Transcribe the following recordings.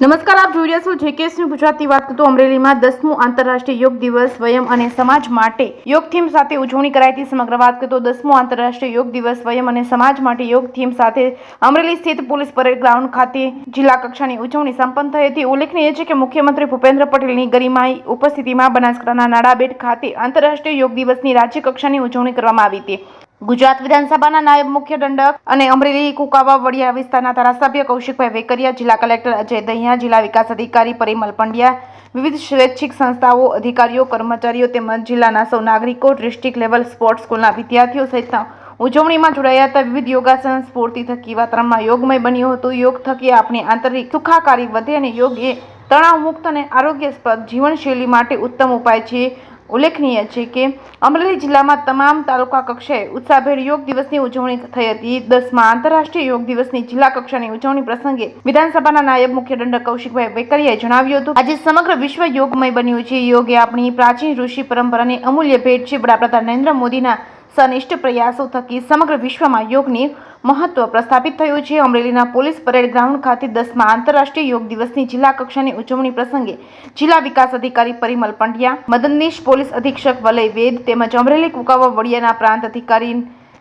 નમસ્કાર, આપ જોઈ રહ્યા છો જેકેએસની ગુજરાતી વાત કરતો અમરેલીમાં 10મો આંતરરાષ્ટ્રીય યોગ દિવસ વયમ અને સમાજ માટે યોગ થીમ સાથે ઉજવણી કરાઈ હતી। સમગ્ર વાત કરતો 10મો આંતરરાષ્ટ્રીય યોગ દિવસ વયમ અને સમાજ માટે યોગ થીમ સાથે અમરેલી સ્થિત પોલીસ પરેડ ગ્રાઉન્ડ ખાતે જિલ્લા કક્ષાની ઉજવણી સંપન્ન થઈ હતી। ઉલ્લેખનીય છે કે મુખ્યમંત્રી ભૂપેન્દ્ર પટેલની ગરિમાઈ ઉપસ્થિતિમાં બનાસકાંઠાના નાડાબેટ ખાતે આંતરરાષ્ટ્રીય યોગ દિવસની રાજ્ય કક્ષાની ઉજવણી કરવામાં આવી હતી। ગુજરાત વિધાનસભાના નાયબ મુખ્ય દંડક અને અમરેલી કુકાવા વડિયા વિસ્તારના ધારાસભ્ય કૌશિકભાઈ વેકરિયા, જિલ્લા કલેક્ટર અજય દહિયા, જિલ્લા વિકાસ અધિકારી પરિમલ પંડ્યા, વિવિધ સ્વૈચ્છિક સંસ્થાઓ, અધિકારીઓ, કર્મચારીઓ તેમજ જિલ્લાના સૌ નાગરિકો, ડિસ્ટ્રિક્ટ લેવલ સ્પોર્ટ્સ સ્કૂલના વિદ્યાર્થીઓ સહિતના ઉજવણીમાં જોડાયા હતા। વિવિધ યોગાસન સ્ફૂર્તિ થકી વાતાવરણમાં યોગમય બન્યું હતું। યોગ થકી આપણી આંતરિક સુખાકારી વધે અને યોગ એ તણાવ મુક્ત અને આરોગ્યપ્રદ જીવનશૈલી માટે ઉત્તમ ઉપાય છે। ઉલ્લેખનીય છે કે અમરેલી જિલ્લામાં તમામ તાલુકા કક્ષાએ ઉત્સાહભેર યોગ દિવસની ઉજવણી થઈ હતી। 10મા આંતરરાષ્ટ્રીય યોગ દિવસની જિલ્લા કક્ષાની ઉજવણી પ્રસંગે વિધાનસભાના નાયબ મુખ્ય દંડક કૌશિકભાઈ વેકરિયાએ જણાવ્યું હતું, આજે સમગ્ર વિશ્વ યોગમય બન્યું છે। યોગ એ આપણી પ્રાચીન ઋષિ પરંપરાની અમૂલ્ય ભેટ છે। વડાપ્રધાન નરેન્દ્ર મોદીના સનિષ્ઠ પ્રયાસો થકી સમગ્ર વિશ્વમાં યોગની મહત્વ પ્રસ્થાપિત થયું છે। અમરેલીના પોલીસ પરેડ ગ્રાઉન્ડ ખાતે 10મા આંતરરાષ્ટ્રીય યોગ દિવસની જિલ્લા કક્ષાની ઉજવણી પ્રસંગે જિલ્લા વિકાસ અધિકારી પરિમલ પંડ્યા, મદદનીશ પોલીસ અધિક્ષક વલય વેદ તેમજ અમરેલી કુકાવા વડિયાના પ્રાંત અધિકારી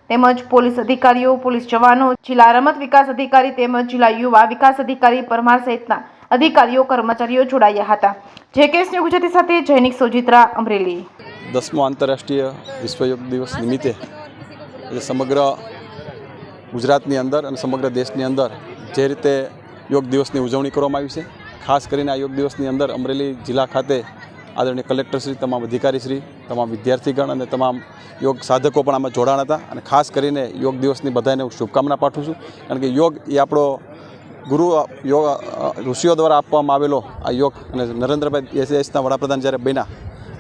તેમજ પોલીસ અધિકારીઓ, પોલીસ જવાનો, જિલ્લા રમત વિકાસ અધિકારી તેમજ જિલ્લા યુવા વિકાસ અધિકારી પરમાર સહિતના અધિકારીઓ, કર્મચારીઓ જોડાયા હતા। જેકેએસની ગુજરાતી સાથે જૈનિક સોજિત્રા, અમરેલી। 10મો આંતરરાષ્ટ્રીય વિશ્વ યોગ દિવસ નિમિત્તે સમગ્ર ગુજરાતની અંદર અને સમગ્ર દેશની અંદર જે રીતે યોગ દિવસની ઉજવણી કરવામાં આવી છે, ખાસ કરીને આ યોગ દિવસની અંદર અમરેલી જિલ્લા ખાતે આદરણીય કલેક્ટરશ્રી, તમામ અધિકારીશ્રી, તમામ વિદ્યાર્થીગણ અને તમામ યોગ સાધકો પણ આમાં જોડાણ હતા। અને ખાસ કરીને યોગ દિવસની બધાને હું શુભકામના પાઠવું છું, કારણ કે યોગ એ આપણો ગુરુ યોગ ઋષિઓ દ્વારા આપવામાં આવેલો આ યોગ, અને નરેન્દ્રભાઈ દેશના વડાપ્રધાન જ્યારે બન્યા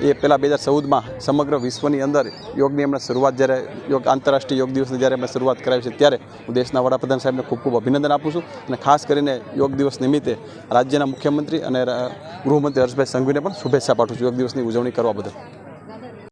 એ પહેલાં 2014માં સમગ્ર વિશ્વની અંદર યોગની એમણે શરૂઆત, જ્યારે યોગ આંતરરાષ્ટ્રીય યોગ દિવસની જ્યારે એમણે શરૂઆત કરાવી છે, ત્યારે હું દેશના વડાપ્રધાન સાહેબને ખૂબ ખૂબ અભિનંદન આપું છું। અને ખાસ કરીને યોગ દિવસ નિમિત્તે રાજ્યના મુખ્યમંત્રી અને ગૃહમંત્રી હર્ષભાઈ સંઘવીને પણ શુભેચ્છા પાઠવું છું યોગ દિવસની ઉજવણી કરવા બદલ।